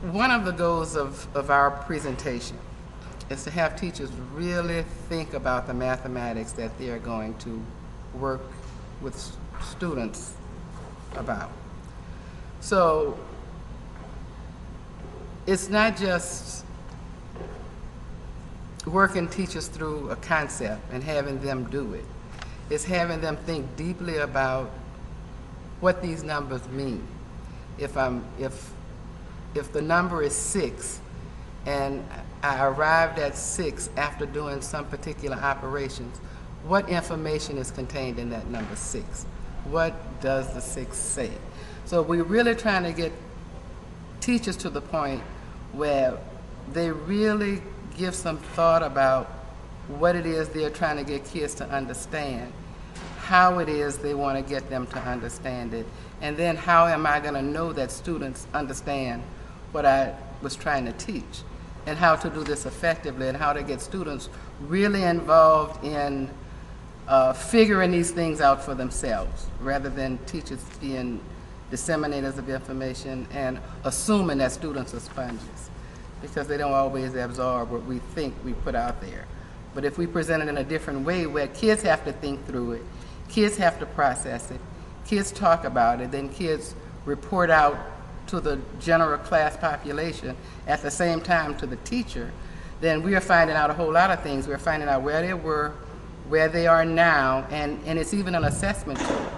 One of the goals of our presentation is to have teachers really think about the mathematics that they're going to work with students about. So it's not just working teachers through a concept and having them do it. It's having them think deeply about what these numbers mean. If the number is 6 and I arrived at 6 after doing some particular operations, what information is contained in that number 6? What does the 6 say? So we're really trying to get teachers to the point where they really give some thought about what it is they're trying to get kids to understand, how it is they want to get them to understand it, and then how am I going to know that students understand what I was trying to teach, and how to do this effectively, and how to get students really involved in figuring these things out for themselves, rather than teachers being disseminators of information and assuming that students are sponges, because they don't always absorb what we think we put out there. But if we present it in a different way, where kids have to think through it, kids have to process it, kids talk about it, then kids report out to the general class population at the same time to the teacher, then we are finding out a whole lot of things. We're finding out where they were, where they are now, and it's even an assessment tool,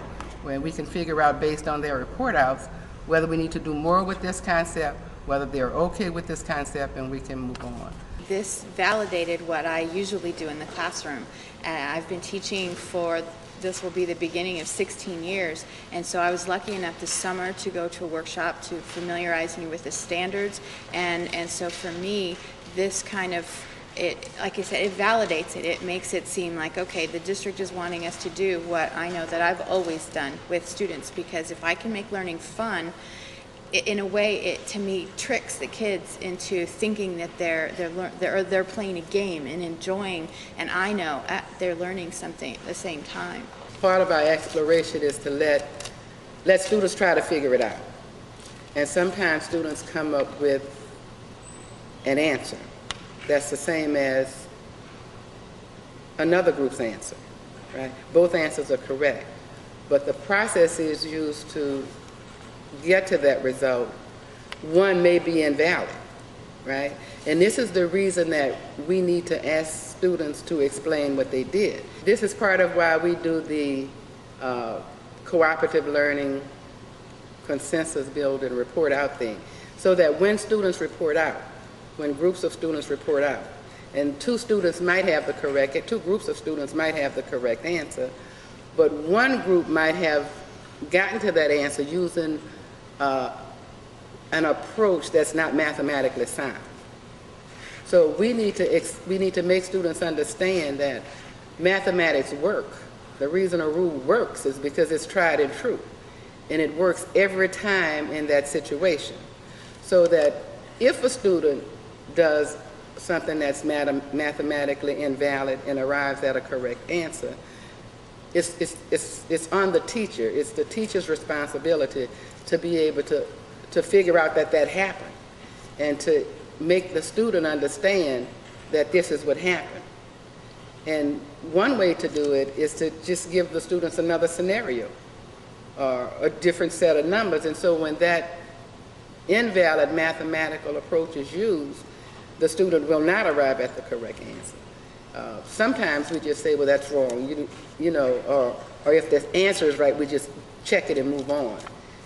where we can figure out based on their report outs whether we need to do more with this concept, whether they're okay with this concept, and we can move on. This validated what I usually do in the classroom. I've been teaching for, this will be the beginning of 16 years, and so I was lucky enough this summer to go to a workshop to familiarize me with the standards, and so for me, this kind of, it, like I said, it validates it. It makes it seem like, okay, the district is wanting us to do what I know that I've always done with students, because if I can make learning fun, in a way, it to me tricks the kids into thinking that they're playing a game and enjoying, and I know they're learning something at the same time. Part of our exploration is to let students try to figure it out, and sometimes students come up with an answer that's the same as another group's answer, right? Both answers are correct, but the process is used to get to that result. One may be invalid, right? And this is the reason that we need to ask students to explain what they did. This is part of why we do the cooperative learning, consensus building, report out thing, so that when students report out, when groups of students report out, and two groups of students might have the correct answer, but one group might have gotten to that answer using an approach that's not mathematically sound. So we need to make students understand that mathematics work. The reason a rule works is because it's tried and true, and it works every time in that situation. So that if a student does something that's mathematically invalid and arrives at a correct answer, it's on the teacher. It's the teacher's responsibility to be able to figure out that happened, and to make the student understand that this is what happened. And one way to do it is to just give the students another scenario or a different set of numbers, and so when that invalid mathematical approach is used, the student will not arrive at the correct answer. Sometimes we just say, well, that's wrong, you know, or if the answer is right, we just check it and move on.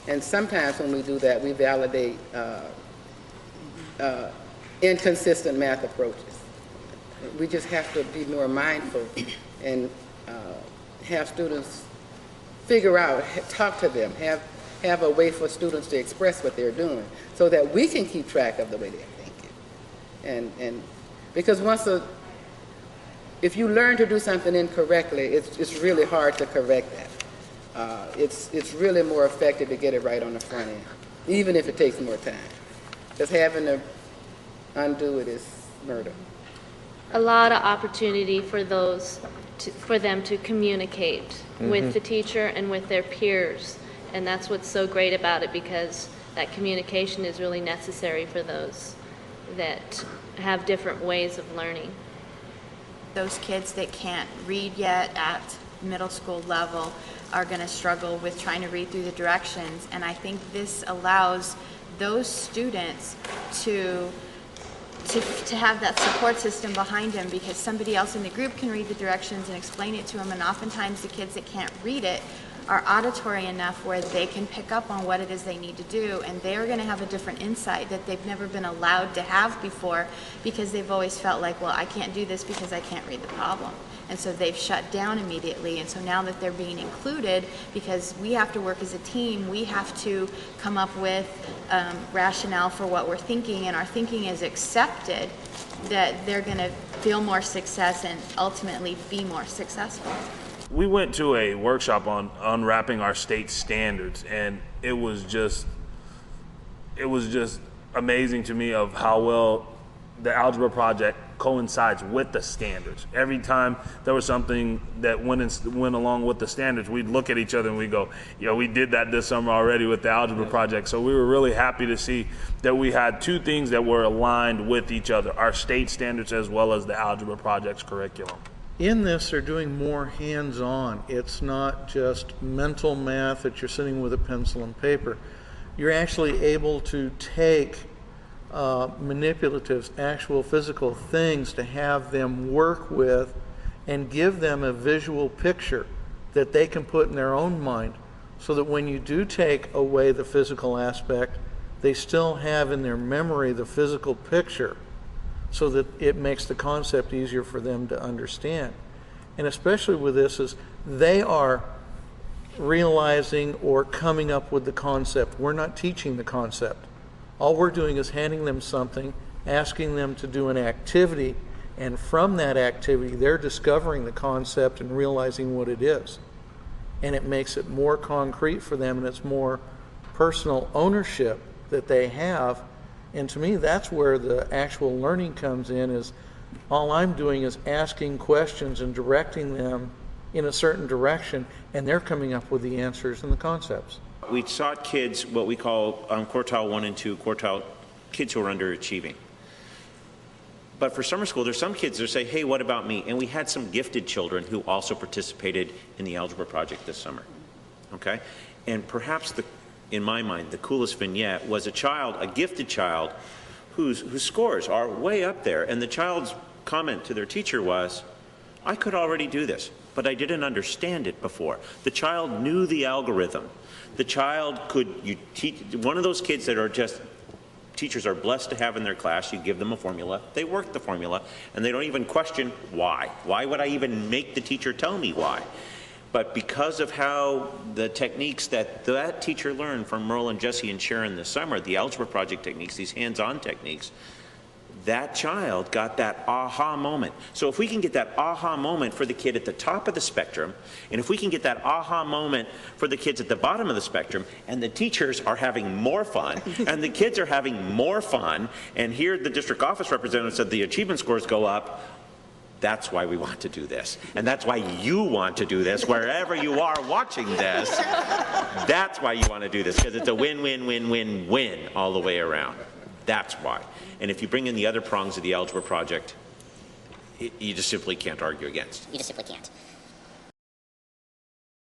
And sometimes when we do that, we validate inconsistent math approaches. We just have to be more mindful and have students figure out, talk to them, have a way for students to express what they're doing, so that we can keep track of the way they're thinking. And because if you learn to do something incorrectly, it's really hard to correct that. It's really more effective to get it right on the front end, even if it takes more time. Because having to undo it is murder. A lot of opportunity for for them to communicate with the teacher and with their peers, and that's what's so great about it, because that communication is really necessary for those that have different ways of learning. Those kids that can't read yet at middle school level are going to struggle with trying to read through the directions, and I think this allows those students to have that support system behind them, because somebody else in the group can read the directions and explain it to them, and oftentimes the kids that can't read it are auditory enough where they can pick up on what it is they need to do, and they're going to have a different insight that they've never been allowed to have before, because they've always felt like, well, I can't do this because I can't read the problem. And so they've shut down immediately. And so now that they're being included, because we have to work as a team, we have to come up with rationale for what we're thinking, and our thinking is accepted, that they're going to feel more success and ultimately be more successful. We went to a workshop on unwrapping our state standards, and it was just amazing to me of how well the Algebra Project coincides with the standards. Every time there was something that went along with the standards, we'd look at each other and we'd go, we did that this summer already with the Algebra Project. So we were really happy to see that we had two things that were aligned with each other, our state standards as well as the Algebra Project's curriculum. In this, they're doing more hands-on. It's not just mental math that you're sitting with a pencil and paper. You're actually able to take manipulatives, actual physical things, to have them work with and give them a visual picture that they can put in their own mind, so that when you do take away the physical aspect, they still have in their memory the physical picture, so that it makes the concept easier for them to understand. And especially with this is they are realizing or coming up with the concept. We're not teaching the concept. All we're doing is handing them something, asking them to do an activity, and from that activity they're discovering the concept and realizing what it is. And it makes it more concrete for them, and it's more personal ownership that they have. And to me, that's where the actual learning comes in, is all I'm doing is asking questions and directing them in a certain direction, and they're coming up with the answers and the concepts. We taught kids what we call quartile 1 and 2, quartile kids who are underachieving. But for summer school, there's some kids that say, hey, what about me? And we had some gifted children who also participated in the Algebra Project this summer. Okay? And perhaps in my mind, the coolest vignette was a gifted child whose scores are way up there. And the child's comment to their teacher was, I could already do this, but I didn't understand it before. The child knew the algorithm. The child one of those kids that are just, teachers are blessed to have in their class, you give them a formula, they work the formula, and they don't even question why. Why would I even make the teacher tell me why? But because of how the techniques that teacher learned from Merle and Jesse and Sharon this summer, the Algebra Project techniques, these hands-on techniques, that child got that aha moment. So if we can get that aha moment for the kid at the top of the spectrum, and if we can get that aha moment for the kids at the bottom of the spectrum, and the teachers are having more fun, and the kids are having more fun, and here the district office representative said the achievement scores go up, that's why we want to do this. And that's why you want to do this, wherever you are watching this. That's why you want to do this, because it's a win-win-win-win-win all the way around. That's why. And if you bring in the other prongs of the Algebra Project, you just simply can't argue against. You just simply can't.